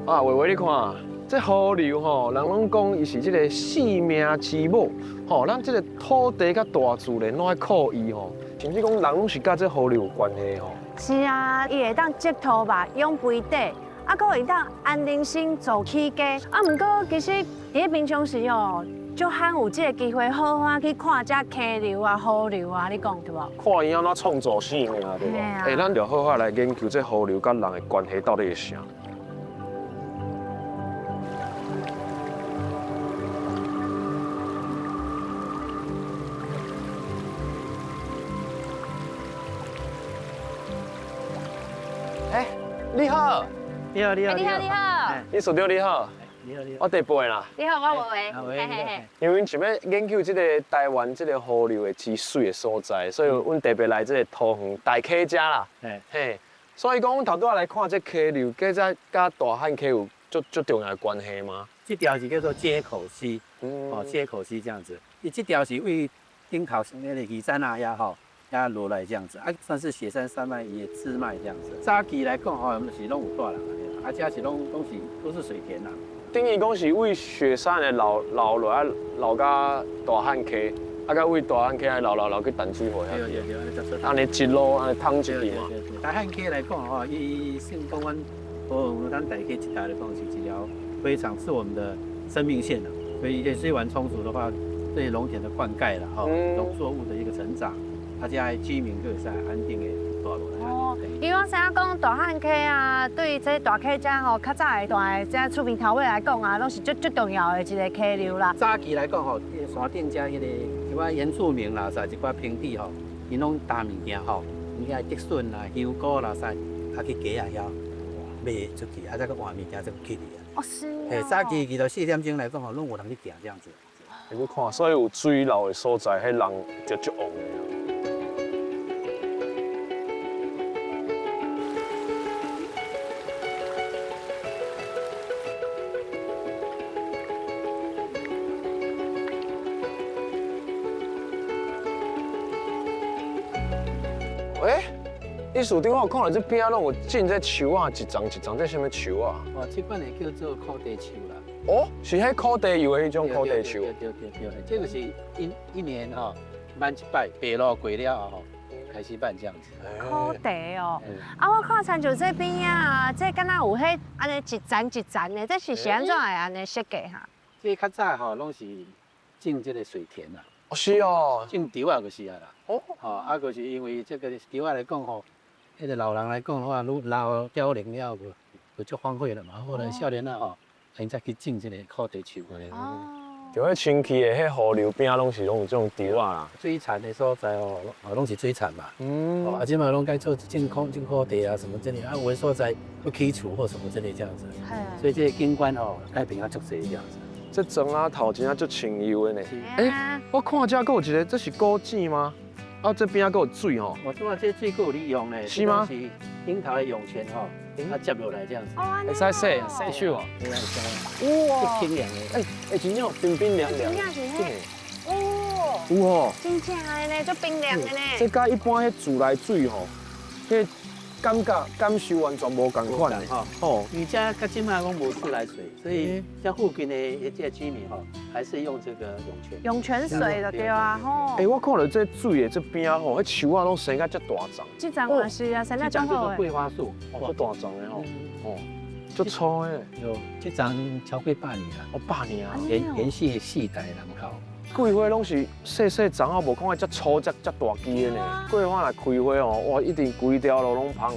啊，伟伟，你看，这河流吼，人拢讲伊是这个生命之母，吼，咱这个土地甲大自然拢爱靠伊吼，甚至讲人拢是甲这河流有关系吼。是啊，伊会当接土吧，养肥底，啊，搁会当安定心做起家。啊，毋过其实伫平常时哦，就罕有这个机会好好去看这溪流啊、河流啊，你讲对无？看伊安怎创造生命，对无？哎，咱就好好来研究这河流甲人的关系到底是啥。哎，你好，你好，你好，你好，你好，你署长你好，你好，你好，我第八啦。你好，我伟伟，嘿嘿。因为想要研究这个台湾这个河流的之水的所在，所以阮特别来这个桃园大溪家啦。嘿，所以讲阮头拄仔来看这溪流，跟这甲大汉溪有足重要的关系吗？这条是叫做接口溪，接口溪这样子。伊这条是为顶头那个岐山啊呀吼，呀落来这样子，啊算是雪山山脉也支脉这样子。早期来讲吼，是拢有大人啊，这是都是水田啦。等于讲是为雪山的流落啊，流到大汉溪，啊，甲为大汉溪流去淡水河遐。对，安尼一路安尼通出去嘛。大汉溪来讲吼，伊算讲咱大溪一条来讲是一条非常是我们的生命线了，所以水源充足的话，对农田的灌溉了哈，农作物的一个成长，大家居民就会在安定的大落来。哦，以往啥讲大汉溪啊，对于这大溪遮吼，较早的大这厝边头尾来讲啊，拢是足重要的一个溪流啦。早期来讲吼，山顶遮迄个一寡原住民啦，啥一寡平地吼，因拢担物件吼，物件竹笋啦、香菇啦啥，啊去街啊遐卖出去，啊再个换物件再去去啊。哦，是。嘿，早期2到4点钟来讲吼，拢有人去行这样子。你去看，所以有水流的所在，迄人就足旺的。喂，你署长，我有看到这边啊，拢有种这树啊，一丛一丛，这什么树啊？哦，这款会叫做土地树啦。哦，是迄土地油的迄种土地树。对，这个是一年哈办一摆，白露过了后开始办这样子。土地哦，啊，我看参像这边啊，这敢若有迄安尼一层一层的，这是安怎会安尼设计哈？这较早吼拢是种这个水田啦。哦，是哦，种稻啊就是啊啦。哦，啊，就是因为这个稻啊来讲吼，迄个老人来讲的话，愈老凋零了，就足荒废了嘛。后来少年啊吼。现在去种这个土地树。哦。就迄清气的迄河流边拢有这种稻啊啦。水产的所在哦，拢是水产嘛。啊，即嘛拢该做种土地啊什么之类啊，有的所在要起厝或什么之类这样子。所以这个景观哦，改变啊足济这样子。这庄啊头前啊足清幽的呢。哎，我看这还有一个，这是古井吗？啊，这边还有水吼。我说这水够有利用呢。是吗？是樱桃的涌泉吼。它接落来这样子，会使洗手哦。哇，清凉的，真正冰凉凉。真正是迄，哦，有哦，真正的呢，足冰凉的呢。这甲一般迄自来水吼，迄感受完全无共款的哦。而且甲即卖讲无自来水，所以像附近的这些居民吼，还是用这个涌泉水就对啊吼。哎，我看到这水的这边啊吼，迄树啊拢生甲足大丛。这丛嘛是啊，生得足好的。桂花树，足大丛的吼，哦，足粗的。有这丛超过100年啦。哦，100年啊！延续4代人口。桂花拢是细丛啊，无看到遮粗遮大枝的呢。桂花来开花哦，哇，一定规条路拢芳。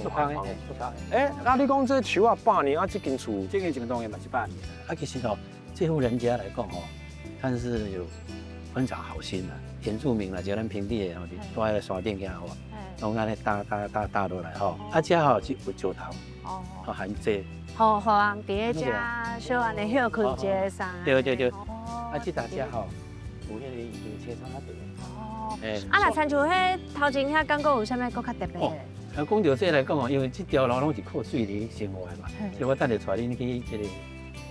哎，啊，你讲这树啊100年啊，这间厝，这间当然嘛是100年。啊，其实吼，这户人家来讲吼，他是有非常好心的，原住民啦，就咱平地的吼，住喺山顶遐吼，拢安尼搭落来吼，啊，遮吼是有石头，哦，含这。好人伫遮小安尼休困一个啥？对，啊，这大家吼。有迄个油车厂那边。哦。啊，那参像迄头前遐港讲有啥物搁较特别的？啊，讲到这来讲哦，因为这条路拢是靠水泥生活的嘛，所以我等下带恁去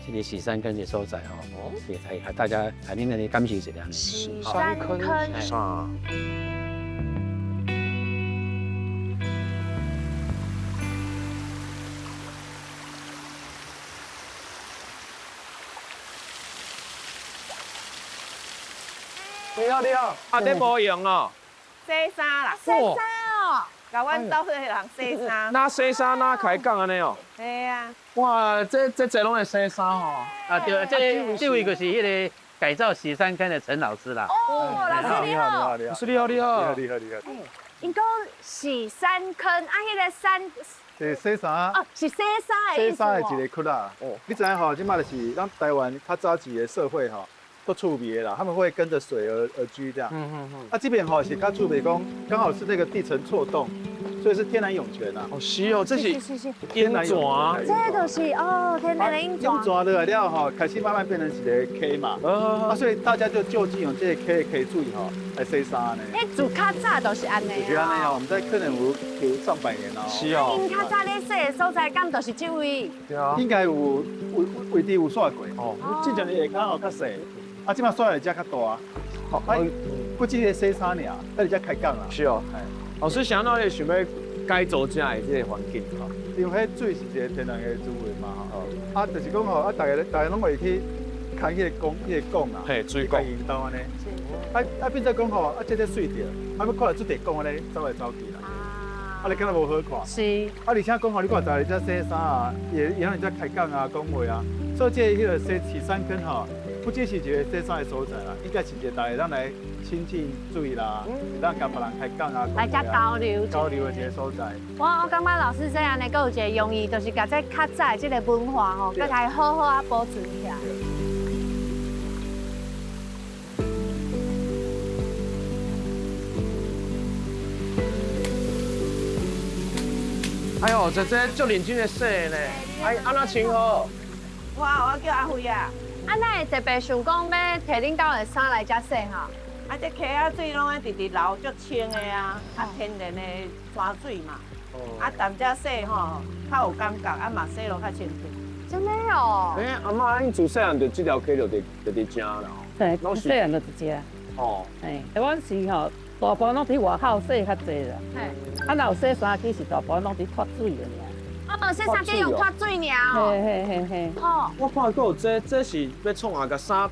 这个喜山坑的所在哦，也ให้大家ให้恁来感受一下。喜山坑。你好，你好，啊，这无用哦。洗衫啦，洗衫哦，甲阮兜迄个人洗衫。那洗衫哪开讲安尼哦？系啊，哇，这拢会洗衫吼。啊，对，这位就是迄个改造洗衫坑的陈老师啦。哦，老师你好。老师你好，你好。因讲洗衫坑，啊，迄个衫是洗衫，哦，是洗衫的意思洗衫的一哦。个窟啦。你知影吼，即摆就是咱台湾较早期的社会吼，都趣味的啦，他们会跟着水而居这样。啊，这边吼是较趣味，讲刚好是那个地层错动，所以是天然涌泉啊。哦，是哦，这是是，烟泉。这就是哦，天然的鹰鹰爪。爪的了吼，开始慢慢变成一个 K 嘛。啊，所以大家就近用这个 K 可以注意吼来洗衫呢。迄自较早都是安尼就是安尼哦，我们在可能有上百年哦。是哦。因较早咧洗的所在，敢就是这位。对啊。应该有位置有刷过。哦。这阵的下骹吼较细，啊，即摆刷的只较大。好，不只是洗衫尔，那只开讲啦。是哦。老师想到你想要改造这的这个环境吼。因为迄水是一个天然的资源嘛吼。啊，就是讲吼，啊，大家拢会去看迄个讲啊，嘿，水讲引导安尼。变做讲吼，啊，这水着，啊，要看到出地讲安尼走来走去啦。啊，你敢若无好看。是。啊，而且讲吼，你看在遮洗衫啊，也让人家开讲啊，讲话啊，所以这迄个洗衫坑吼，不只是一个洗衫的所在啦，应该是一个大家咱来亲近水啦，咱甲别人开讲啊，来遮交流的一个所在。我感觉老师这样呢，佫有一个用意，就是甲这较早这个文化吼，佮来好好啊保存起来。哎呦，这足认真的洗呢，哎，安怎清好？我叫阿辉啊，啊，那会特别想讲要摕恁兜的衫来遮洗吼？啊这溪仔水拢爱直直流足清的啊，啊天然的泉水嘛，啊淡遮洗吼较有感觉，啊嘛洗落较清楚。真的哦。哎，阿妈，你自细汉就这条溪就伫遮啦。对，细汉就直接。哦。哎，阮是吼，大部分拢伫外口洗较济啦。嘿。啊，若有洗衫机是大部分拢伫脱水的尔。哦，洗衫机用脱水尔哦。嘿。哦。我看过这是要创啊个衫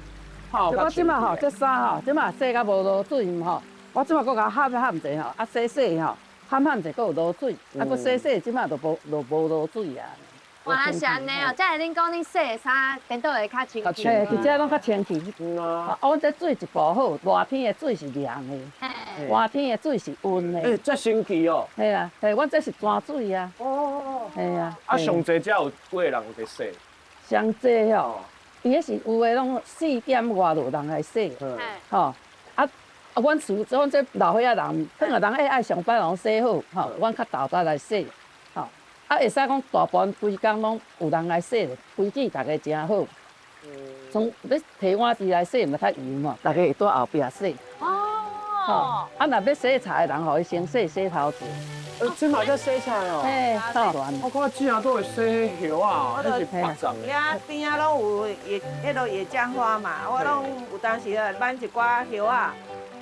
泡较。我即马吼，这衫吼，即马洗甲无落水吼，我即马搁甲烘者吼，啊洗吼，烘者搁有落水，啊搁洗即马就无落水啊。原来是安尼哦，即係恁講恁洗的衫，邊度會較清氣？嘿，伫遮拢較清氣。啊，阮这水一部好，熱天的水是涼的，寒天的水是温的。哎，这神奇哦。系啊，嘿，阮这是泉水啊。哦。系啊。啊，上济只有几个人在洗？上济吼，伊迄是有诶拢4点外路人来洗，吼。阮厝阮这老岁仔人，迄个人爱上班拢洗好，吼，阮较早早来洗，吼。啊，会使讲大部分规工拢有人来洗，规矩大家真好。从要摕碗匙来洗，嘛较油嘛，大家会在后壁洗。哦。啊，若要洗菜的人，互伊先洗头前。这嘛在洗菜哦。嘿，好。我看竟然都会洗叶啊，那是白粽的。遐边仔拢有迄落野姜花嘛，我拢有当时啊挽一寡叶啊，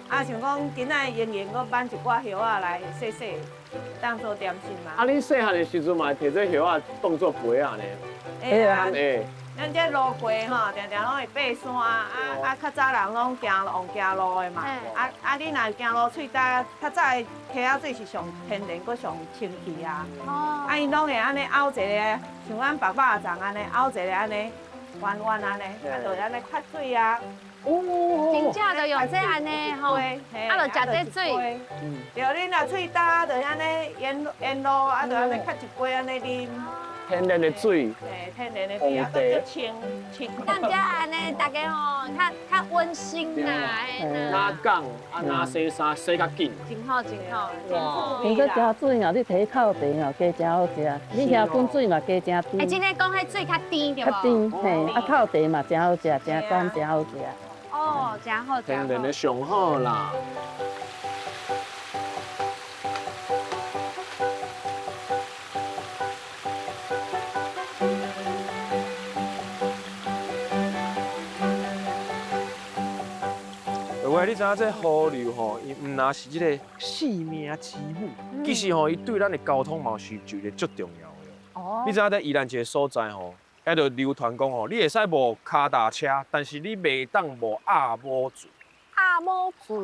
啊想讲今仔用用我挽一寡叶啊来洗洗，当做点心嘛。啊，你细汉的时阵嘛，摕这叶啊当做陪啊呢。会啊。哎。咱这路过吼，常常拢会爬山啊，较早人拢行路的嘛。你若行路喙搭，较早的溪仔水是上天然，搁上清气啊。啊，因拢会安尼凹一个，像咱白肉粽安尼凹一个安尼，弯弯安尼，啊，就安尼缺水啊。真正就用这安尼吼，啊，就食这水。对，恁若喙搭，就安尼沿路啊，就安尼缺一杯安尼啉。天然的水，天然的水啊，搁清。咱遮安尼，大家吼较温馨啦，哪讲啊哪洗衫洗较紧，真好真好。哇！你个加水哦，你摕口茶哦，加真好食。你遐滚水嘛，加真甜。哎，真个讲迄水较甜对无？较甜，嘿，啊口茶嘛真好食，真干真好食。哦，真好真好。天然的上好啦。你知影这河流吼，伊毋那是即个性命之母，其实吼，伊对咱的交通嘛是就一个足重要的。哦。你知影在宜兰一个所在吼，遐就流传讲吼，你会使无脚踏车，但是你袂当无鸭母船。鸭阿某船，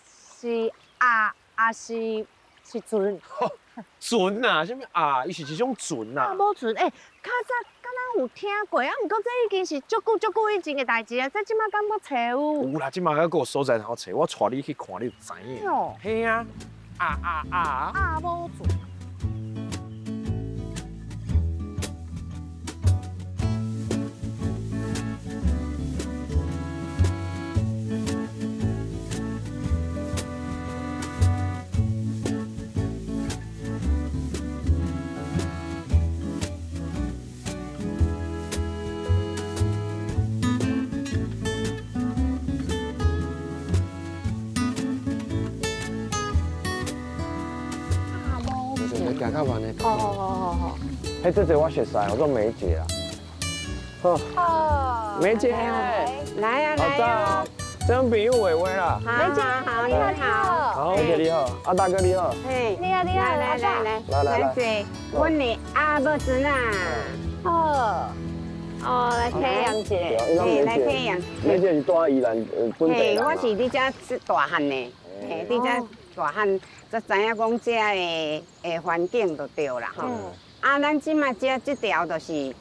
是啊是船。船啊，什么啊？伊是一种船阿啊。某船，较早敢若有听过，毋过这已经是足久以前的代志啊，这即马敢要找有？有啦，即马还有所在好找，我带你去看，你就知影。哦，嘿啊，阿某船。行较慢的。好。嘿，这我熟悉，我做梅姐啦。好。梅姐，来啊好早，这种朋友伟伟啦。梅姐好，你好。好，梅姐你好，啊大哥你好。嘿，你好，来坐。阮的阿某船啊。好。哦，来体验一下。嘿，来体验。梅姐是住宜兰本地嘿，人。我是伫遮大汉的，嘿，伫遮大汉，才知影讲遮的环境就对啦吼。啊，咱即马遮这条就是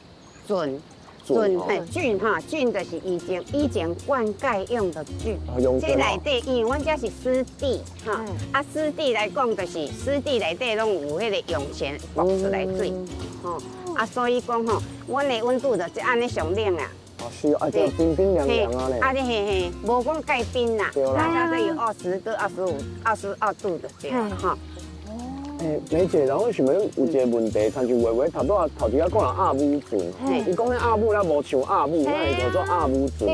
圳，嘿，圳哈，圳就是以前灌溉用的圳。这内底，因为阮遮是湿地哈，啊，湿地来讲就是湿地内底拢有迄个涌泉爆出来水，吼，啊，所以讲吼，阮的温度就是安尼上冷啊。哦，是啊，这冰冰凉凉啊咧。啊，你嘿，无讲介冰啦，大家都有20到22度就对了哈。诶，梅姐，然后为什么有一个问题，参像伟伟头一下讲了阿母船，伊讲迄阿母咱无像阿母，咱会叫做阿母船。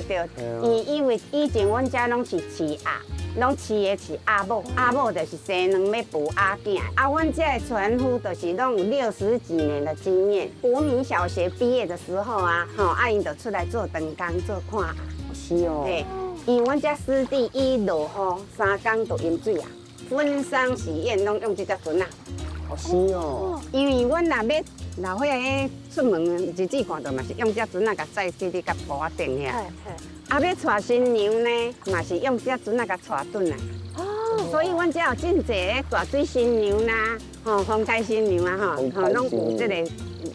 对，因为以前阮遮拢是饲鸭，拢饲的是阿母，阿母就是生卵要哺鸭囝。啊，阮遮的船夫就是拢有60几年的经验。国民小学毕业的时候啊，啊因就出来做灯工做看鸭。是哦。对，因为阮遮湿地一落雨3工就淹水啊。婚丧喜宴拢用这只船啊。哦，是哦。因为阮若要老伙仔出门，日子看到嘛是用这船啊，甲载水哩，甲布啊定遐。啊，要带新娘呢，嘛是用这船啊，甲带转来。哦。所以阮遮有真侪大水新娘啦，风台新娘啊，拢有这个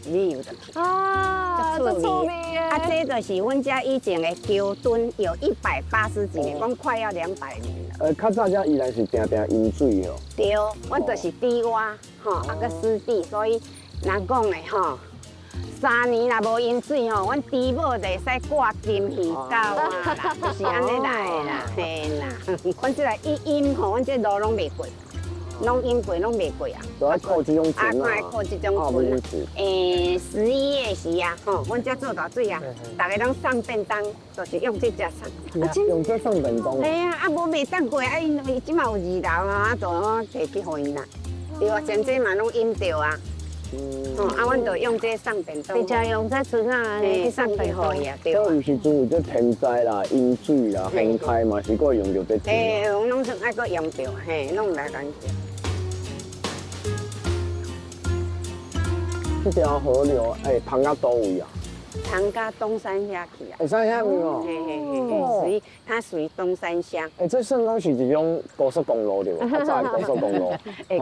旅游的去。啊，这出名的。啊，这就是阮遮以前的桥墩，有180几年，讲快要200年了。较早遮依然是定淹水哦。对，阮就是低洼，啊个湿地，所以人讲的3年若无淹水阮猪母就会使挂金鱼狗啊啦，就是安尼来的啦，嘿啦。阮这来一淹阮这路拢袂过，拢淹过拢袂过啊。就爱靠这种船啊。爱靠这种船啊。11月时啊，阮遮做大水啊，大家拢送便当，就是用这只送。用这送便当。嘿啊，啊无袂当过，啊因为即马有2楼啊，就摕去互因啦。对啊，前这嘛拢淹着啊。啊，阮就用这送便当。直接用这船啊，去送便当。对。有时阵有这天灾啦、淹水啦、洪开嘛，是搁用到这船。嘿，拢是爱搁用着，嘿，拢来干着。这条河流，通到倒位啊？通到东山遐去啊。会使遐去哦。嘿，属于东山乡。这算讲是一种高速公路对无？较早的高速公路。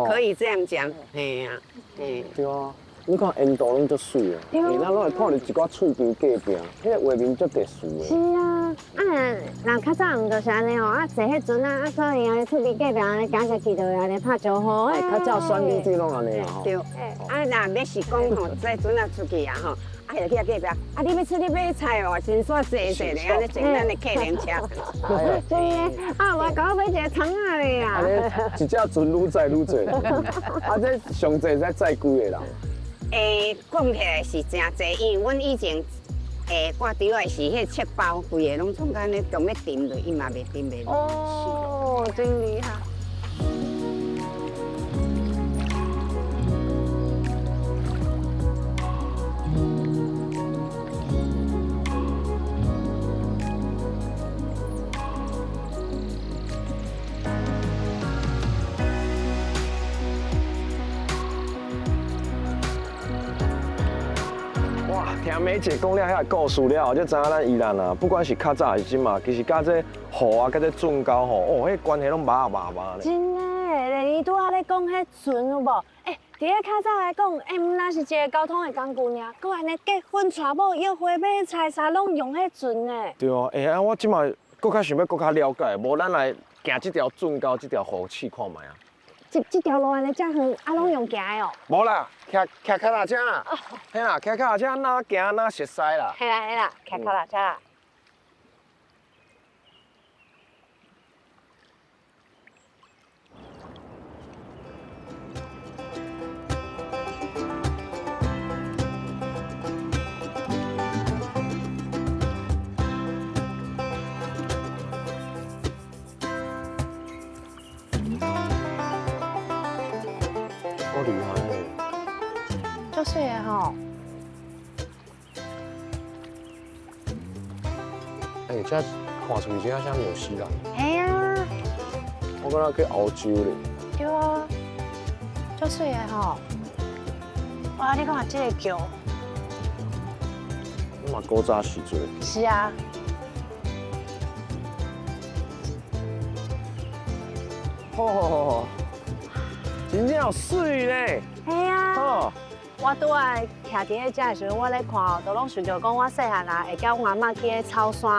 可以这样讲，嘿啊，嘿。对啊，你看沿途拢足水啊，咱拢会看到一寡厝边隔壁，迄个画面足特殊的。是啊，人较早毋就是安尼哦，坐迄船啊，可能安尼厝边隔壁安尼行下去，就安尼拍招呼啊。较早选景水拢安尼啊吼。对，若要是讲坐船啊出去啊就去隔壁，你要出去买菜哦，先煞坐咧，安尼坐咱的客人车。对我搞买一个葱仔咧啊。一只船愈载愈多，这上济才载几个人？讲起来是真济，因为阮以前挂钓的是迄切包，规个拢总安尼，强要沉落，伊嘛袂沉袂落。哦，真厉害。哇，听梅姐讲了遐故事了后，才知影咱宜兰啊，不管是较早还是今嘛，其实甲这河啊，甲这圳沟吼，哦，迄关系拢麻呢。真诶，你拄仔咧讲迄船有无？伫咧较早来讲，毋那是一个交通的工具尔，佮安尼结婚、娶某、约会、买菜啥，拢用迄船诶。对啊，我即嘛搁较想要搁较了解，无咱来行这条圳沟这条河试看卖啊。这条路安尼遮远，拢用行的哦。无啦，骑脚踏车啦，嘿啦，骑脚踏车哪行哪熟悉啦。嘿啦，骑脚踏车啦。好厉害诶！足水的吼。这看出去真像纽西兰。嘿啊，我感觉去澳洲咧。对啊，足水的吼。哇，你看这个桥。嘛古早时阵。是啊。哦，真正有水咧。嘿啊。哦。我拄仔徛伫迄遮的时阵，我咧看哦，都拢想着讲我细汉啊，会甲阮阿嬷去迄草山。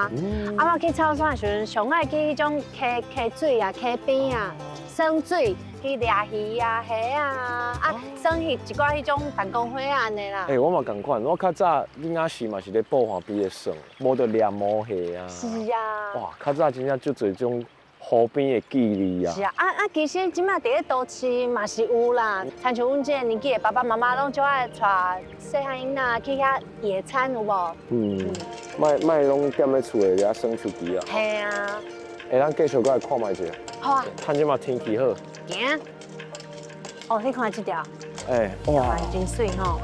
阿嬷去草山的时阵，上爱去迄种溪水啊、溪边啊，耍水去掠鱼啊、虾啊，耍迄一寡迄种弹弓花啊安尼啦。我嘛共款，我较早囡仔时嘛是咧报环边咧耍，无得掠毛蟹啊。是啊。哇，较早真正足侪种河边的记忆啊。是啊，其实即摆伫咧都市嘛是有啦，亲像阮这个年纪的爸爸妈妈拢就爱带细汉囡仔去遐野餐有无？莫拢踮咧厝诶，遐耍手机啊。系啊。咱继续过来看卖一下。好啊。趁即马天气好。行。哦，你看这条。哇，真水吼。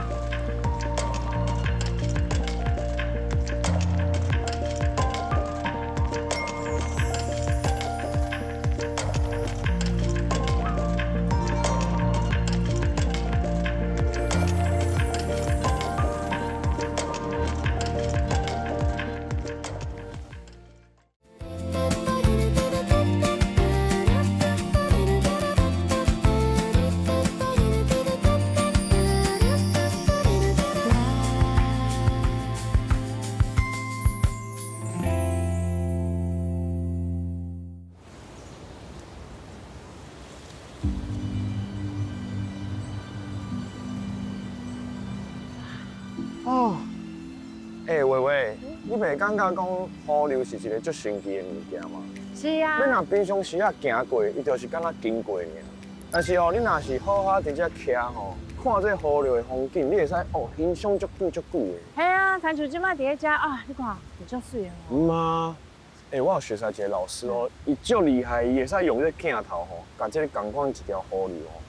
喂喂，你袂感觉讲河流是一个足神奇的物件吗？是啊。你若平常时啊行过，伊就是敢若经过尔。但是哦，你若是好好伫遮徛吼，看这河流的风景，你会使欣赏足久足久的。系啊，亲像即摆伫咧遮啊，你看，有足水的。我有学识一个老师哦，伊足厉害，伊会使用这镜头吼，把这共款一条河流吼。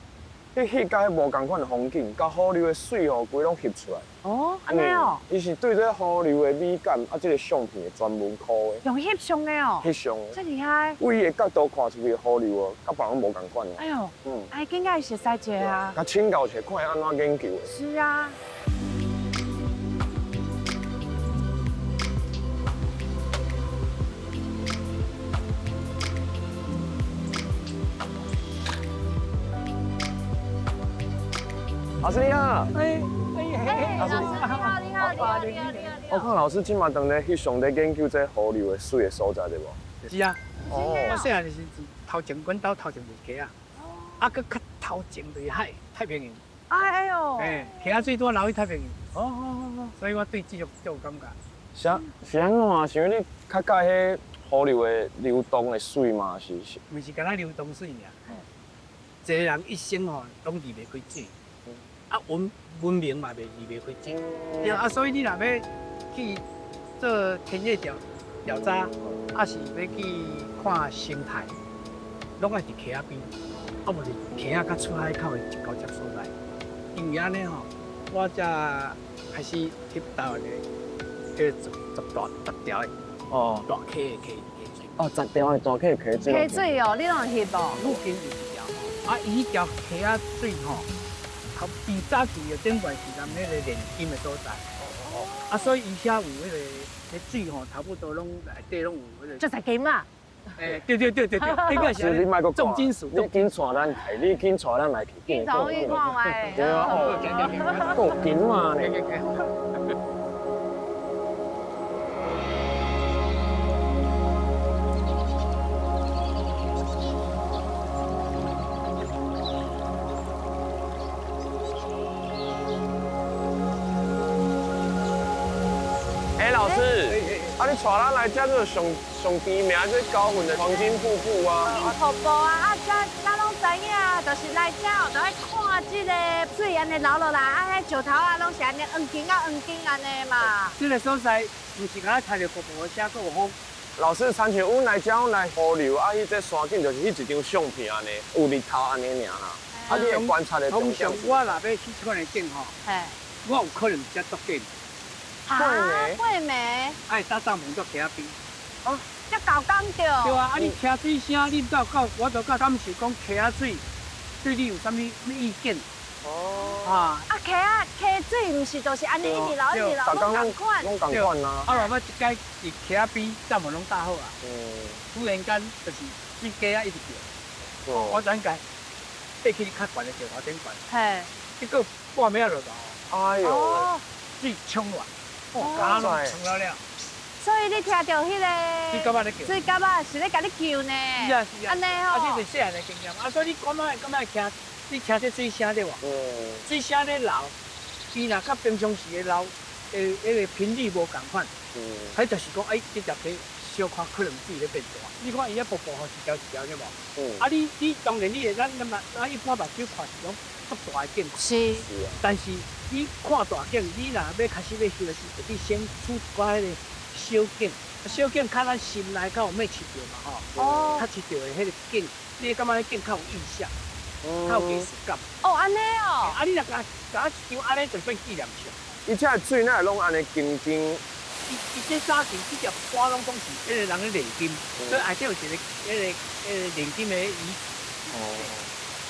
迄翕甲迄无共款的风景，甲河流的水吼，规拢翕出来。哦，安尼哦。伊是对这河流的美感，这个相片专门考的。用翕相的哦。翕相的。真厉害。为伊的角度看出去的河流哦，甲别人无共款哦。哎呦。应该是熟悉一下啊。甲请教者看伊安怎研究的。是啊。老师你好。老师你好。我看老师今嘛当咧翕相咧研究这河流的水的所在，对无？是啊。我细汉就是头前阮兜头前就溪啊，搁较头前就是海太平洋。哎呦。溪仔水多流去太平洋。所以我对这种有感觉。是安怎？是因为你较介迄河流的流动的水嘛？是。毋是干那流动水尔。一个人一生吼，拢离袂开水。文明嘛，离袂开水。所以你若要去做田野调查，是要去看生态，拢爱伫溪仔边，无是溪仔甲出海口的一交接所在。因为安尼吼，我才开始翕到个10条的大溪的溪水。10条的大溪的溪水。溪水哦，你拢翕哦？路边有一条，伊迄条溪仔水吼。比早期的顶段时间，迄个炼金的所在，啊，所以伊遐有迄个水吼，差不多拢内底拢有迄个。就在金嘛。对，应该是你莫个重金属。你紧带咱来，你紧带咱来去。紧走去看卖。对啊，够紧嘛呢。老师，啊，你带咱来这个上知名最高分的黄金瀑布啊！金瀑布啊，咱拢知影，就是来这就爱看这个水安尼流落来，啊，迄石头啊，拢是安尼黄金安尼嘛。这个所在不是敢看到瀑布写过有风。老师，参像阮来这阮来河流，啊，迄只山景就是迄一张相片安尼，有日头安尼尔啦。啊，你会观察的重点是？我若要去看的景吼，我有可能只足景。惠美，爱搭帐篷做徛边。哦，这搞刚着。对啊，啊你听水声，你我就感是讲徛水，对你有啥物意见？哦。啊，徛水毋是就是安尼一直流，拢同款。拢同款啊。啊，我一届是徛边，帐篷拢搭好啊。突然间就是水架啊一直叫，我转介爬去较悬的石头顶悬。嘿。结果半暝落大雨。哎呦。水冲来。哦，冲了。所以你听到迄个水蛤仔是咧甲你救呢？是啊，安尼吼。啊，这是细汉的经验。啊，所以你感觉听，你听这水声对无？水声咧流，伊若甲平常时的流，迄个频率无共款。迄就是讲，这条溪小可可能水咧变大。你看伊遐瀑布吼，一条对无？啊，你当然你会咱一般目睭看是讲足大的景。是。但是你看大景，你若要开始要翕的是，你先出一寡迄个小景，小景较咱心内较有咩饲着嘛吼，较饲着的迄个景，你会感觉迄景较有印象，较有仪式感。哦，安尼哦。啊，你若甲一张安尼就变纪念册。伊这水哪会拢安尼金金？伊这早期这条花拢总是迄个人咧炼金，所以内底有一个迄个炼金的仪式。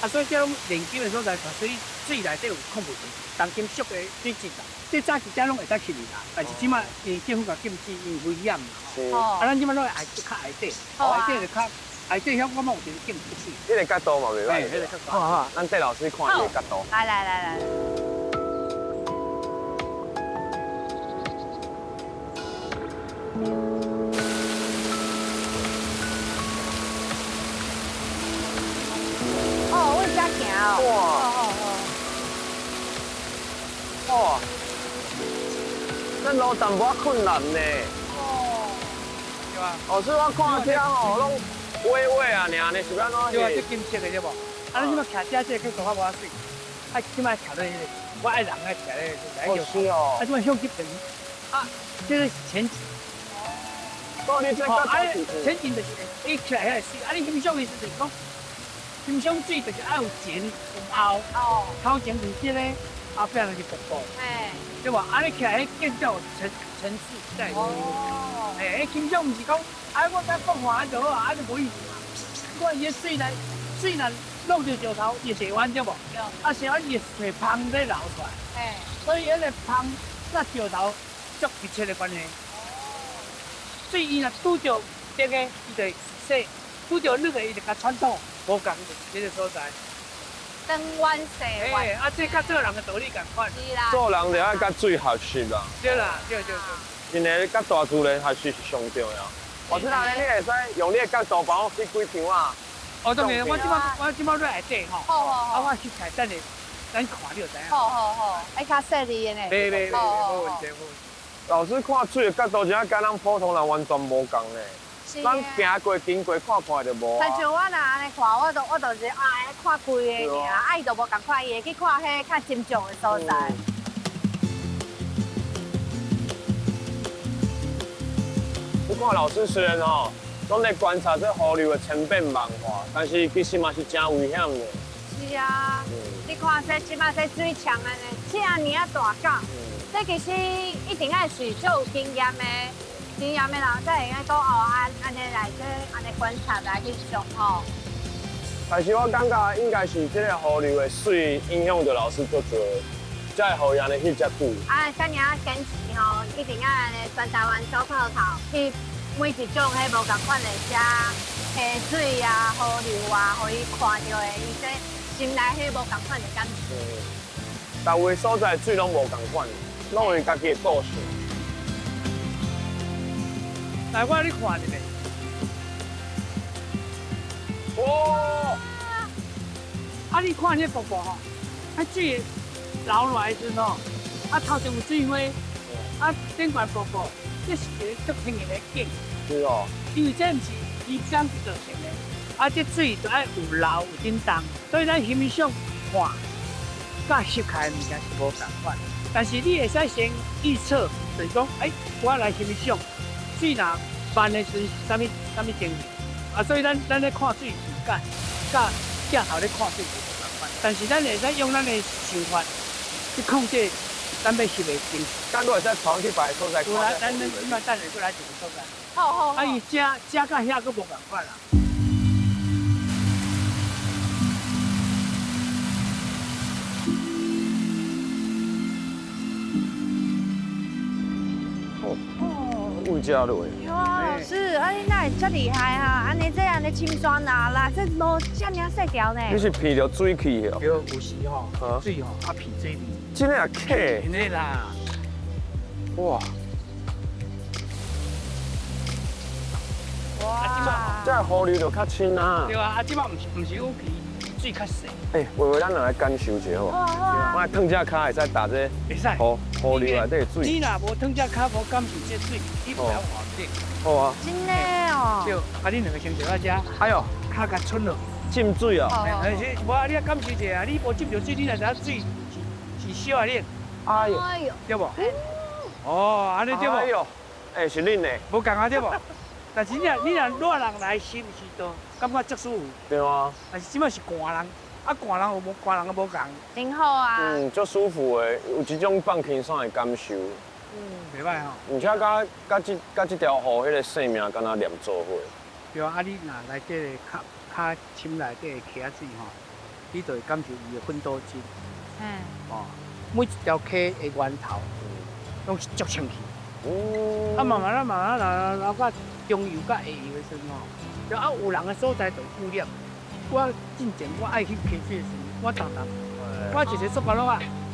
啊，所以这种炼金的所在，所以水内底有矿物质，重金属的水质啦。这早期这拢会使去哩啦，但是即马政府甲禁止，因为危险嘛。啊，咱即马拢会较海底，海底就较海底遐我嘛有一个禁止水。迄个角度嘛袂歹。迄个角度。好，咱带老师看迄个角度。来。哇，咱路淡薄仔困难呢。对啊。哦，所以我看遮吼，拢歪啊，尔呢是安怎？对啊，这金色的对无？啊，咱即马徛遮这个做法无啊水，啊，即马徛咧，我爱人爱徛咧，哦是哦。啊，即马向这边，啊，这个是前景。哦，你这个前景就是伊徛遐个水，啊，你欣赏的是就是讲，欣赏水就是爱有前有后，头前是这个。后壁就是瀑布，对吧？安尼起来，建造层次在。哦。欣赏毋是讲，我甲放华就好啊，安尼无意思嘛。我伊个水若弄着石头，伊水湾对无？对。啊，石湾伊个水芳在流出来。所以迄个芳甲石头足密切的关系。所以伊若拄着这个，伊就洗；拄着绿的，伊就甲穿透，无共这个所在。灯湾洗湾，这甲做人的道理共款。是啦。做人就要甲水合适啦。对啦，对。真的，甲大自然合适是上重要。我知道你会使用你的角度帮我去几张啊。哦，当然，我即摆在内底吼。好。啊，我去台等的，咱看你就知影。好，爱较细腻的呢。没问题。老师看水的角度，真甲咱普通人完全无共呢。咱行过、经过、看就无啊。像我若安尼看，我就是看规个尔，伊就无共款，伊会去看迄较深重的所在。你看老师虽然吼，拢在观察这河流的千变万化，但是其实嘛是真危险的。是啊，你看即马这水强安尼，这样啊大港，这其实一定爱是最有经验的。经验的人才会用讲安尼来去安尼观察来去上吼。但是我感觉应该是这个河流的水影响着老师足才会安尼翕遮久。啊，今年坚持吼，一定要安尼全台湾走透透，去每一种迄无共款的遮溪水啊、河流啊，互伊看到的，伊这心内迄无共款的感觉。但有的所在水拢无共款，拢有家己的故事。来，我你看一下。哇！啊，你看这瀑布吼，啊水流落来时吼，啊头前有水花，啊顶悬瀑布，这是一个足幸运的景。是哦。因为这毋是伊讲造成的，啊这水就爱有流有震动，所以咱欣赏看，甲翕开的物件是无共款。但是你会使先预测，就是讲，我来欣赏水若慢的时是啥物情形，啊所以咱咧看水是甲镜头咧看水是无共款。但是咱会使用咱的想法去控制咱要翕的景。咱都会使传去别个所在看。有啦，咱即摆等下过来一个所在。好好好。啊，伊遮甲遐佫无共款啦。物价落的。哇，是，啊你哪会遮厉害哈？安尼这安尼清爽啊啦，这无遮尔细条呢。你是闻着水气哦？有时吼，水吼啊鼻水味。真诶客？真诶啦。哇！哇！这河流就较清啊。对啊，即摆毋是有鼻，水较细。微微咱来感受一下好。我来烫只脚会使打这会使。河流内底的水。你若无烫只脚，无感受这水，你不要换顶。好啊。真的哦。对，啊你两个先坐到遮，哎呦，脚甲冲落，浸水啊！而且无你啊感受一下，你无浸着水，你哪知影水是小啊冷，哎呦，哎呦，对无？哦，安尼对无？哎呦，是恁的。无共啊对无？但是你若热人来是毋是都感觉足舒服？对啊。但是即摆是寒人，啊寒人有无寒人无共。真好啊。足舒服的，有一种放轻松的感受。袂歹吼。而且甲这条河迄个生命敢若连做伙。对啊，你若来这个较深内底的溪仔水吼，你就会感受伊的奋斗精。哦，每一条溪的源头，拢是足清气。啊，慢慢来流到中游甲下游的时阵吼，就有人的所在就污染。我进前我爱去溪水的时阵，我我一个塑胶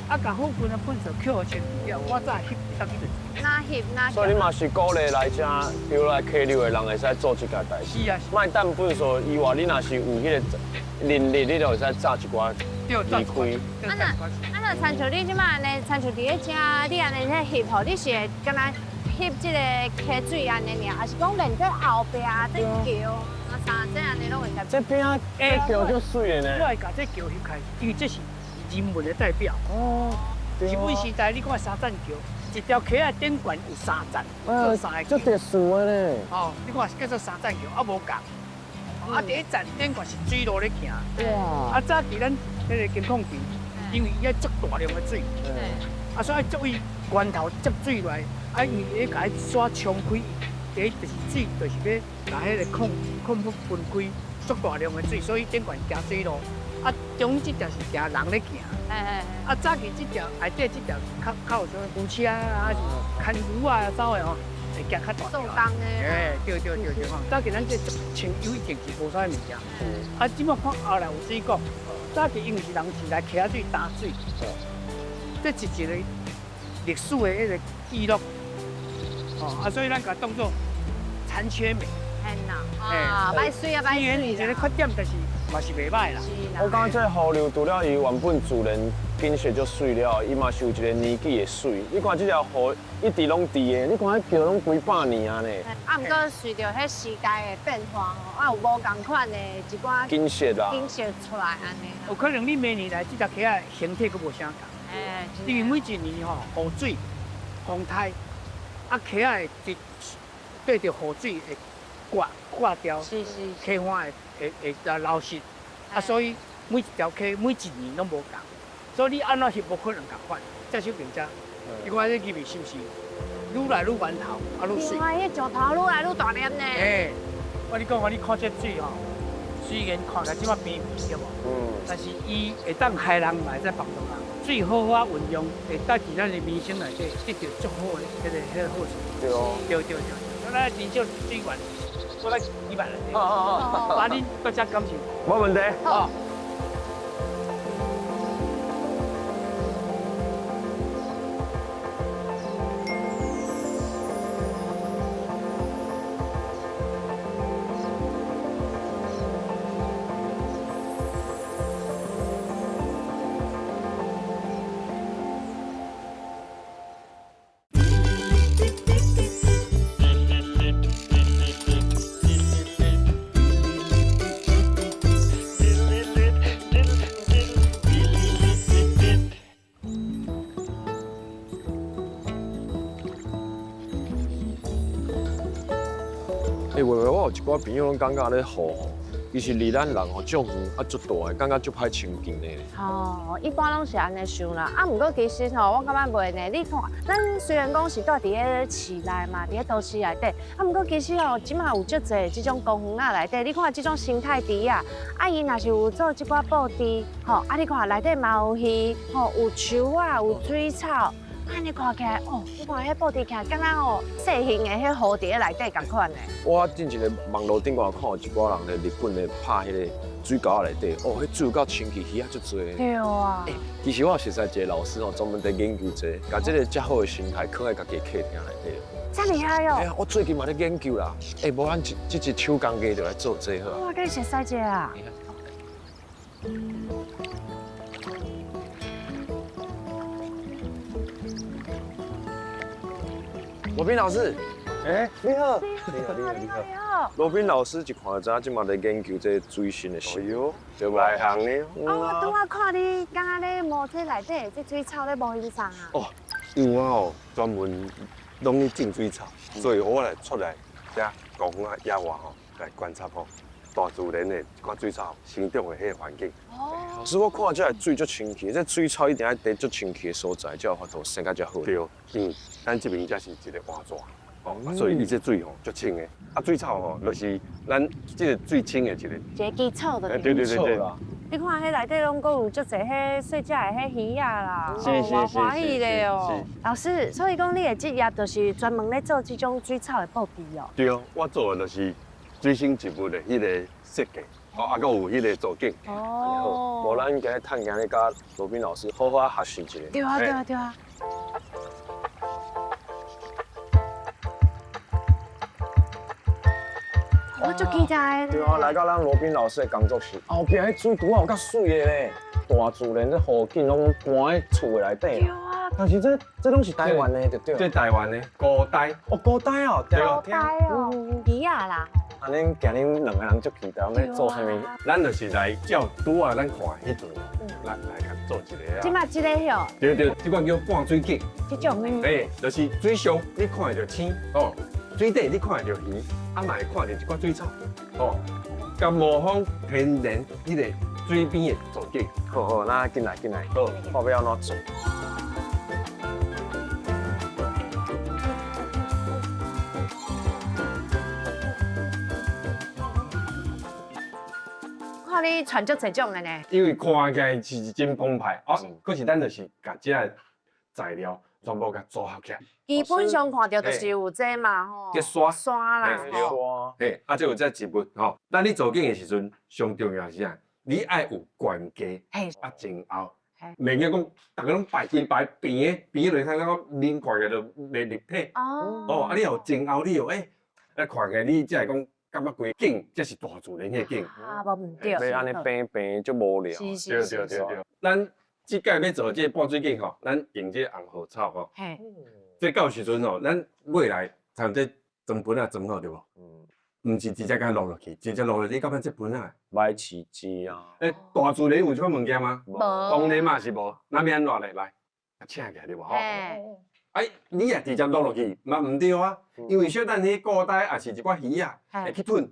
袋甲附近的粪扫捡好清气了，我再翕一搭去就。哪翕哪。所以你嘛是鼓励来遮游来溪流的人会使做这件代志。是啊。莫等粪扫以外，你若是有迄个能力，你就会使炸一寡离开。那参像你即摆安尼，参像伫咧遮，你安尼咧翕吼，你是会敢若翕即个溪水安尼尔，还是讲连在后壁在桥啊啥这安尼拢会甲？这边啊，桥足水的呢。我会甲这桥翕开，因为这是人文的代表。哦。日本时代你看三站桥，一条溪的顶悬有3站，做3个桥。足特殊的呢。哦，你看叫做三站桥，啊无共。啊，第一站顶悬是水路咧行。哇！啊，早伫咱迄个金矿区，因为伊遐足大量的水，啊，所以作为源头接水来，啊，因为甲伊刷冲开，第一就是水，就是要把迄个矿物分开，足大量的水，所以顶悬行水路。啊，中这条是行人咧行。啊，早期这条内底这条较有啥牛车啊，还是牵牛啊，走的吼。会行较大条。做工的。对。早期咱这穿有一定是无啥物件。啊，即摆看后来有水讲，早期因为是人是来溪仔水打水，这是一个历史的迄个记录。哦，啊，所以咱甲当做残缺美。嘿呐，啊，歹水啊，歹水。虽然一个缺点，但是嘛是袂歹啦。我感觉这河流除了伊原本自然景色足水了，伊嘛是有一个年纪的水。你看这条河一直拢伫的，你看迄桥拢几百年啊呢。啊，毋过随着迄时代的变化吼，啊有无共款的一寡景色啦，景色出来安尼。有可能你明年来这条溪仔形体佫无啥共。因为每一年吼雨水、风台，啊溪仔会对着雨水会挂掉，是。溪花会流失，啊所以每一条溪每一年拢无共。所以你安怎翕无可能共款，这小平遮，你看这入面是不是愈来愈源头，啊愈水？哇，迄石头愈来愈大粒呢。我你讲你看这水吼，虽然看起来即摆平对无？但是伊会当害人，嘛会使帮助人。水好好运用，会带伫咱的民生内底得到足好的迄个好处。对哦。对。所以咱研究水源，我来举办了。把恁大家感谢。没问题。好。我有一寡朋友拢感觉咧雨吼，其实离咱人吼种雨啊足大，感觉足歹亲近的。哦，一般拢是安尼想啦。啊，不过其实吼，我感觉袂呢。你看，咱虽然讲是住伫个市内嘛，伫个都市内底，啊，不过其实吼，即马有足侪即种公园仔内底，你看即种生态池啊，啊，伊若是有做即寡布池，吼，啊，你看内底嘛有鱼，吼，有树啊，有水草。安尼看起来，哦，你看迄布池起来，敢若哦，细型的迄蝴蝶内底共款的。我之前咧网络顶我看有一寡人咧日本咧拍迄个水沟仔内底，哦，迄水有够清气，鱼啊足多。对啊。其实我有熟悉一个老师吼，专门在研究这，把这个遮好的生态放在家己的客厅内底。这厉害哦！哎呀，我最近嘛咧研究啦，哎，无咱这一手工艺就来做这好。哇，跟你熟悉者啊！罗宾老师，哎，你好。你好。罗宾老师一看知，即嘛在研究这水性的事。哎呦，对吧？内行呢。哦，拄我看你刚刚咧摸这内底这水草咧摸欣赏啊。哦，因为我哦专门拢去种水草，所以我来出来遮公园啊野外吼来观察吼大自然的一寡水草生长的迄个环境。老师，我看这水足清气，这水草一定要在足清气的所在，才有法度生甲遮好。对，因为咱这边才是一个换泉，哦，所以伊这水吼足清的，啊水草吼就是咱这个最清的一个。一个基础的。对。你看迄内底拢阁有足侪迄细只的迄鱼啊啦，是欢喜咧哦。老师，所以讲你的职业就是专门咧做这种水草的布池哦。对，我做的就是水生植物的迄个设计，哦，啊，搁有迄个造景。哦。无咱今日探今日甲罗宾老师好好学习一下。对啊。我足期待。对啊，来到咱罗宾老师的工作室，后壁迄水图啊有够水的咧，大自然这附近拢搬喺厝的内底。对啊。但是这拢是台湾的，对对。这台湾的古代，哦，古代哦，对古代哦，鱼啊啦。啊，恁今日两个人足期待，要做啥物？咱就是来照拄啊，咱看迄阵，来甲做一个啊。即马即个哟。对，这款叫半水景。这种的。哎，就是水上你看到青哦，水底你看到鱼，啊嘛会看到一寡水草哦，甲模仿天然迄个水边的造景。好，那进来，好，看要安怎做？看你穿足侪种的呢。因为看起来是真澎湃哦，可是咱就是甲这个材料全部甲组合起来。基本上看到就是有这嘛吼，叫刷刷啦，刷，嘿，啊，这有这植物吼。咱你造景的时阵，上重要是啥？你爱有悬架，啊前后，袂个讲，大家拢摆边落看讲恁看起来就袂立体。哦，啊，你有前后，你有看起来你才会讲。感觉规景，这是大自然的景。啊，无唔对。要安尼平就无聊。对。咱即届要做这半水景吼，咱用这红荷草吼。嘿。这到时阵吼，咱买来像这装盆啊装好对无？唔是直接甲落去，直接落落去，你感觉这盆啊？歹饲鸡啊。大自然有这款物件吗？无。当然嘛是无，那要安怎来？请起来对无？吼。你也直接落落去，嘛唔对啊，因为小等迄古代也是一寡鱼啊，会去吞，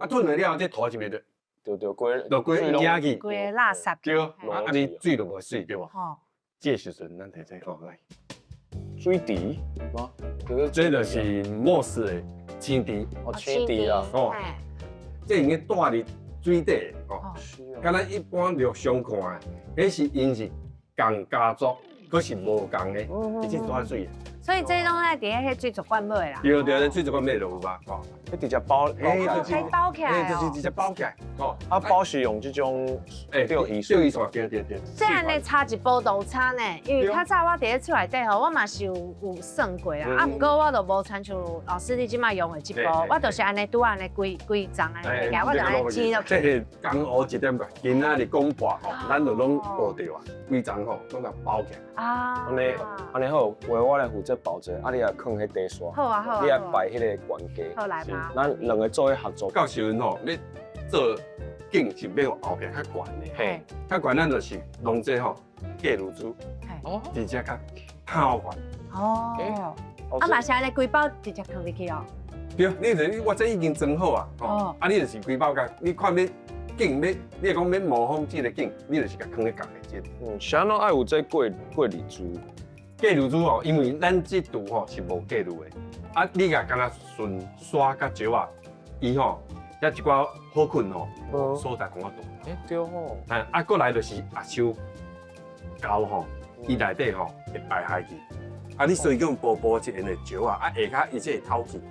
吞了了，这拖入去就过扔去，过垃圾。对，啊你水就无水对无？吼，这时阵咱摕这个来，水池，吗？这就是莫斯的青池，青池啊，哦，这应该带伫水底哦，敢咱一般陆上看，迄是因是共家族，佫是无共的，一起抓水的。所以这种在底下迄水族馆买啦。对对，水族馆买就有吧，吼。你直接包，可以包起来就是哦。直接包起来，吼。啊，包是用这种钓鱼钓鱼线，对。这样呢，差一步都差呢，因为较早我伫咧厝内底吼，我嘛是有算过啦，啊，不过我就无参像老师你即摆用的这步，我就是安尼拄安尼规张安尼，我就安尼煎落去。这是刚学一点个，今仔日讲白吼，咱就拢学着啊，规张吼，拢甲包起来。啊，安尼好，话我来负责包者，啊你也放迄底刷，好啊好啊，你也摆迄个管家，好来吧。咱两个做伙合作。到时阵吼，你做景是要后壁较悬的，嘿，较悬咱就是弄这吼价如珠，直接较透悬。哦，啊嘛是安尼规包直接放入去哦。对，我这已经装好啊，吼，啊你就是规包甲，你看要景要，你是讲要模仿这个景，你就是甲放咧共的这个。是安怎爱有这过滤珠？过滤珠吼，因为咱这度吼是无过滤的，啊你甲敢若顺刷甲石啊，伊吼遐一寡好菌吼，所在讲啊大。对吼。啊，过来就是亚手胶吼，伊内底吼会排害去，啊你所以讲薄一层的石啊，啊下骹伊才会透去，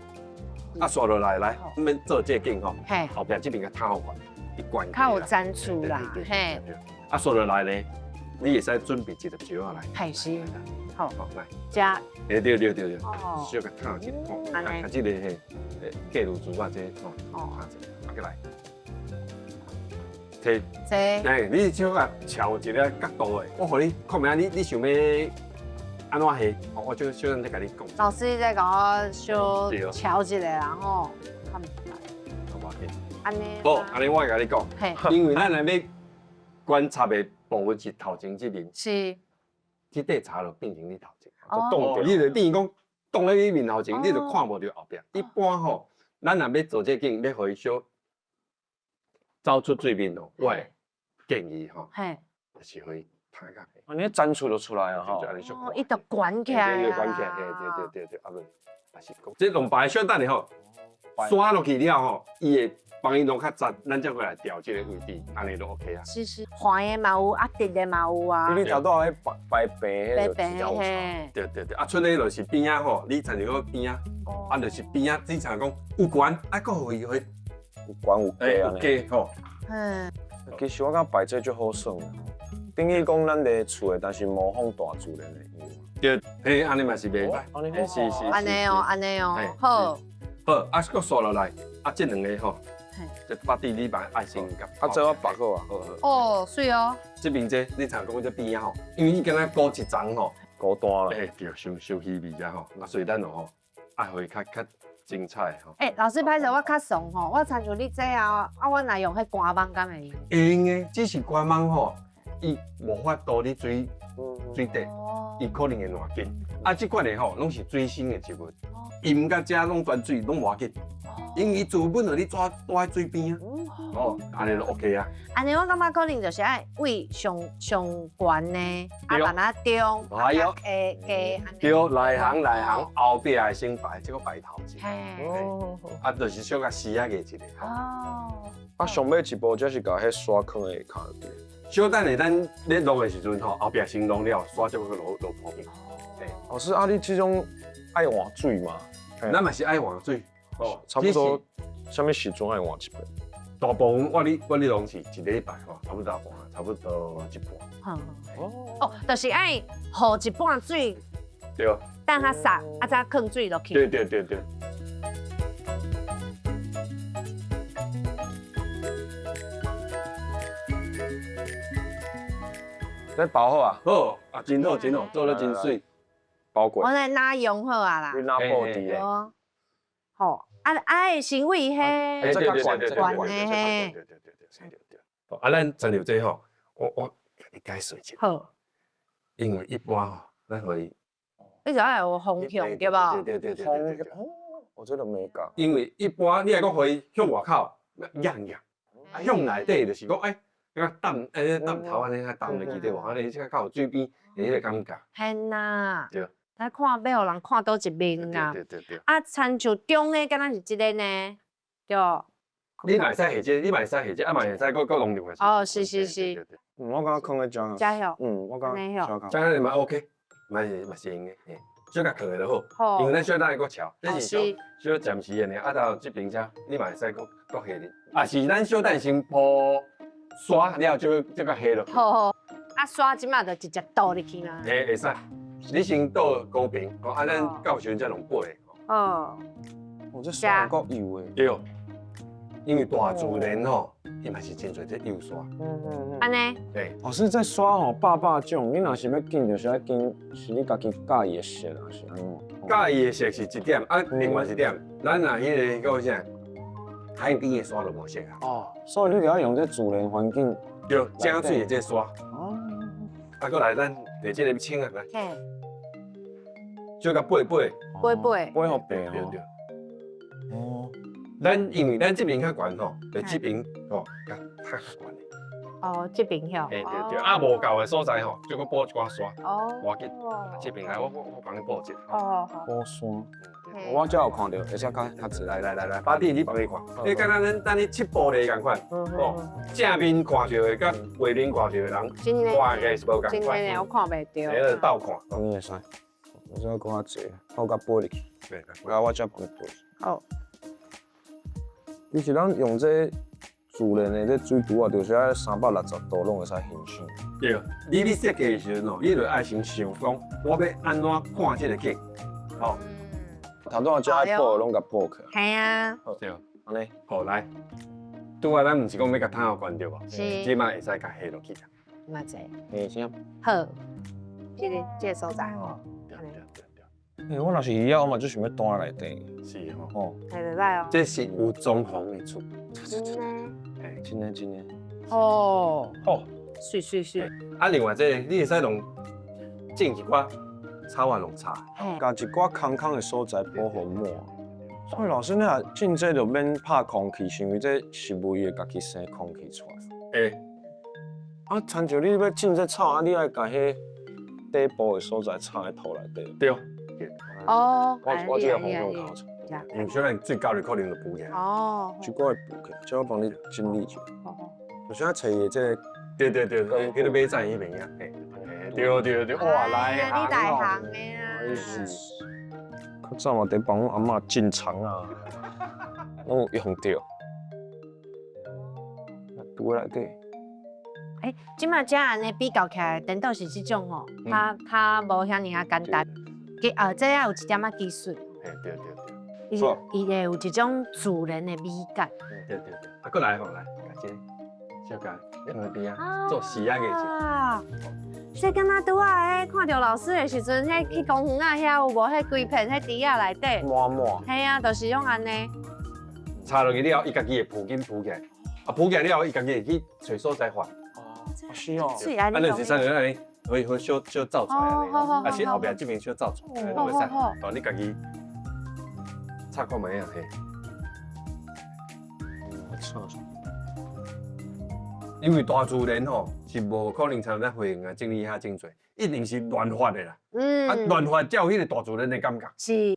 啊刷落来，咱们做这景吼，后壁这边甲透悬，一关。较有粘出啦，嘿。啊刷落来咧，你会使准备一个石啊来。系是。好，来，加，对，哦，需要个烫一下，吼，啊，这个嘿，过滤珠啊，这吼，烫一下，啊，过来，这，哎，你小可调一个角度的，我互你看明你想要安怎下，我就小人在甲你讲。老师在甲我小调一下，然后看不出来，好不好？安尼，好，安尼我甲你讲，嘿，因为咱来要观察的部分是头前这面。是。这块茶就变成你头前，哦就挡着，你就等于讲挡在你面头前，你就看无到后壁。一般吼，咱若要做这景，要互伊小走出水面咯，我会建议吼，就是互伊拍下。安尼粘出就出来啊！吼，哦，伊就卷起来啊！对，卷起来，对，啊不，也是讲，这弄白小等下吼，刷落去了吼，伊会帮伊弄较杂，咱再回来调这个位置，安尼就 OK 啊。是，黄的嘛有，啊直的嘛有啊。你头拄迄白白迄个白嘿。对，啊，剩的就是边仔吼，你参照个边仔，啊，就是边仔，你像讲有悬，啊，搁互伊有悬有低安尼。低吼。其实我感觉摆这就好耍啦，等于讲咱伫厝的，但是模仿大自然的。对，嘿，安尼嘛是袂歹，是。安尼哦，好。好，啊，搁刷落来，啊，这两个吼，这巴蒂你把爱心甲，啊，这我绑好啊，好。哦，水哦。这边这你常讲这边吼，因为你敢若勾一层吼，勾单啦。对，伤稀微者吼，啊，所以咱就吼，爱互伊较精彩吼。老师歹势，我较怂吼，我参像你这啊，我若用迄官网敢会用？会用的，只是官网吼，伊无法度你水底，伊可能会烂紧。啊，这款的吼，拢是最新的植物，伊毋甲遮拢泉水拢无要紧，因为伊自本就你抓在水边啊，哦，安尼就 OK 啊。安尼我感觉可能就是爱位上悬呢，啊慢慢中，哎呦，加对，内行后壁的先摆这个摆头前，嘿，啊，就是小甲丝仔个一个。哦，啊，上尾一步就是甲迄刷坑的下骹入去。小等下咱咧弄的时阵吼，后壁先弄了，刷就去落泡面。老师，啊，你这种爱换水嘛？咱嘛是爱换水，哦，差不多，什么时阵爱换一杯？大部分我咧拢是一礼拜吼，差不多一半。哦，就是爱和一半水，对。等它洒，啊再放水落去。对。你包好啊？好啊，真好，做得真水，包过。我来拿用好啊啦。你拿布底的。好，啊先为迄对。管的嘿。对。啊，咱参照这吼，我给你解释一下。好。因为一般吼，咱会。你就爱有方向对吧？对。哦，我这个没讲。因为一般你来讲会向外口仰，啊向内底就是讲淡头安尼啊淡落去对无？安尼即个较有水边的迄个感觉。嘿呐。对。咱看要互人看倒一面啊。对。啊，参像中的敢若是即个呢，对。你嘛会使下这，你嘛会使下这，啊嘛会使搁弄另外。哦，是是是，我感觉放在江。加油。我感觉小这样你嘛 OK，嘛是用的，小甲放下就好。因为咱小等下搁桥，这是小暂时的呢。啊到这边遮，你嘛会使搁下哩。啊是咱小等先铺刷了，就甲下落。好，啊刷即马就直接倒入去啦。会使，你先倒高平，啊咱到时阵才弄过来。哦，这刷够油的。对，因为大自然吼，伊嘛是真侪这油刷。安尼。对。是在刷吼百种，你若是要紧，就是要紧，是你家己介意的色啊，是安怎？介意的色是一点，啊，另外一点，咱若迄个叫啥，海边的刷就无色啊。哦，所以你就要用这自然环境。对，正水的这刷。哦。啊，过来咱摕这个清啊来。嘿。小甲背。背好白哦。对。哦。因为咱这边较悬吼，就这边吼较较悬的。哦，这边吼。对。啊，无够的所在吼，就搁补一寡刷。哦。我紧，这边来，我帮你补一下。哦好。补刷。我才有看到，而且较直。来，巴弟你帮你看。你敢若咱你切玻璃共款，哦，正面看到的甲背面看到的人，看起来是无共款。真的，我看袂到。在倒看。你会使，我再讲较济，我甲背入去。对。我才帮你背。好。其实咱用这自然的这水珠啊，就是要360度拢会使欣赏。对，你设计的时阵哦，你就爱先想讲，我要安怎看这个景，哦。头拄仔只爱补，拢甲补起。系啊。对，安尼。好来，拄仔咱毋是讲要甲汤关掉无？是。即摆会使甲下落去啊。嘛济。下先。好。这个所在吼。对。我若是以后，我嘛就想要住在内底。是吼。哦。系得来哦。这是有装潢的厝。真的。哎，真的。哦。好。是。啊，另外这你会使弄种一寡草啊，弄茶。加一寡空的所在保护膜。所以老师，你若种这就免拍空气，是因为这是为了家己生空气出来。诶。啊，亲像你要种这草，啊，你爱甲迄底部的所在插在土内底。对。哦。我这个方向考察。用小咱最高的可能就补起来。哦。一个会补起来，叫我帮你整理一下。就像找的这个。对，迄个马仔迄边啊。对，哇，来行。你大行的啊。较早嘛，得帮我阿嬷进场啊，拢有用到。拄内底。即马遮安尼比较起来，顶倒是即种吼，较无遐尼啊简单。这也有一点仔技术。对。伊会有一种自然的美感。对。啊，过来，来，这小姐，你那边啊，做实验的是。这敢若拄仔看到老师的时阵，迄去公园啊遐有无？迄规片迄池仔内底。满。系啊，就是用安尼。插落去了，伊家己会铺起来，啊铺起来了，伊家己会去找所在发。是哦。是安尼。啊，就是三人安尼，会小造出来安尼，啊是后边这边小造出来，都会使。哦，你家己插看卖啊嘿。我操！因为大自然吼是无可能像咱花园啊整理遐真多，一定是乱发的啦。啊，乱发才有迄个大自然的感觉。是。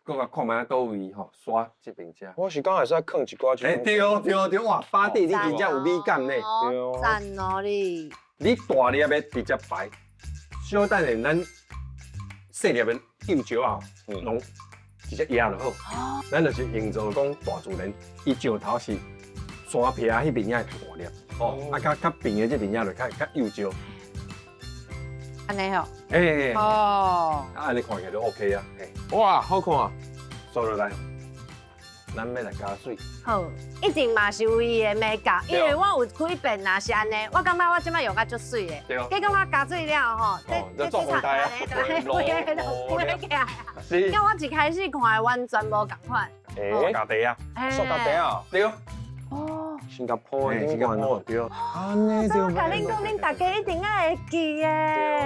搁甲看卖倒位吼，刷这边遮。我是讲会使放一寡。对，哇，巴蒂你真正有美感呢。对。赞哦你。你大粒的直接摆，小等下咱细粒的幼石啊，弄直接压就好。咱就是营造讲大自然，伊石头是山皮啊，迄边仔大粒。哦，啊，较平的这边仔就较幼石。安尼吼。哦。啊，安尼看起来就 OK 啊。哇，好看啊！收落来，咱要来加水。好，一定嘛是有伊的美感，因为我有开遍若是安尼，我感觉我即摆用甲足水的。对。结果我加水了吼，这做红台啊，是。跟我一开始看的完全无共款。塑胶地啊。塑胶地啊。对。哦。新加坡的新加坡对。安尼就。我甲恁讲，恁大家一定爱会记的，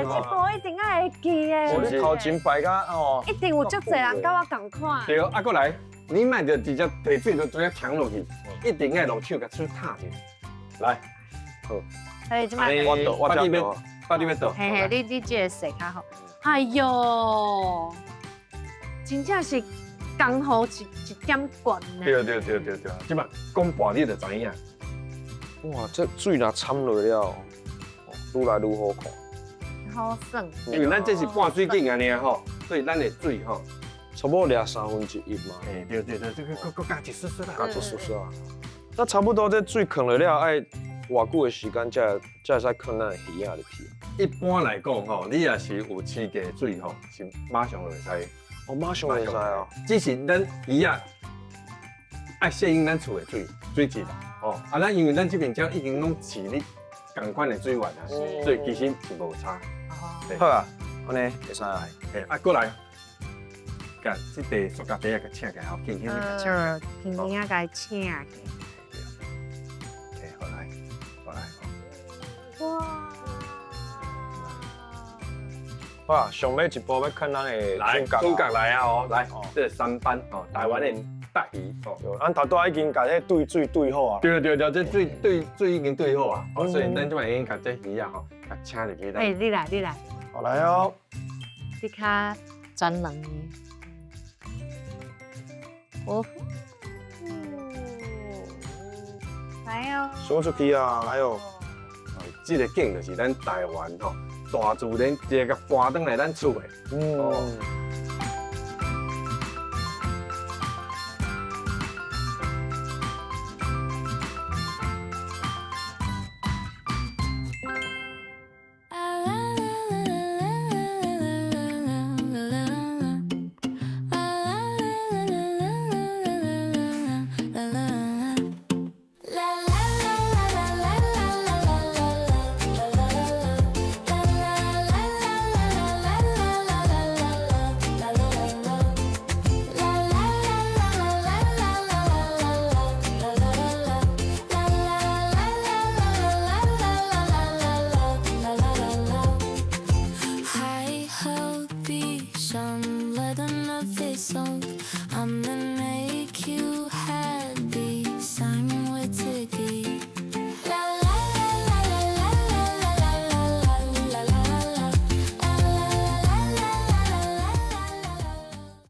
这步一定爱会记的。我你头前摆甲哦。一定有足侪人甲我共款。对，啊，过来，你莫就直接提水就直接呛落去，一定爱用手甲手踏去。来，好。所以即摆。把你要倒。嘿，你这个色较好。哎呦，真正是刚好一点悬呢。对，即摆讲半你就知影。哇，这水若掺落了，愈来愈好看。好省。因为咱这是半水景安尼啊吼，所以咱的水吼，差不多掠1/3嘛。对，这个加一丝丝啦，加一丝丝啊。那差不多这水放落了，爱偌久的时间才会使放咱的鱼仔入去？一般来讲吼，你若是有饲过的水吼，是马上就会使。哦，马上会使哦。只是咱鱼仔爱适应咱厝的水质啦。哦，咱因为咱这边已经拢饲你同款的水源啊，所以其实是无差。好啊，安尼会使来。过来，甲这块塑胶袋啊，甲请起来，好轻轻的就轻轻啊，甲请起。好来。哇！好啊，上尾一步要看咱的来，中角来啊哦，来，这3班哦，台湾的大鱼哦。咱头拄已经甲迄对水对好啊。对，这水已经对好啊，所以咱即摆已经甲这鱼啊吼，甲请入去。你来。好来哦。你较专人的。哦。来哦。送出去啊，来哦。这个景就是咱台湾吼大自然直接搬转来咱厝的。I'm gonna make you happy.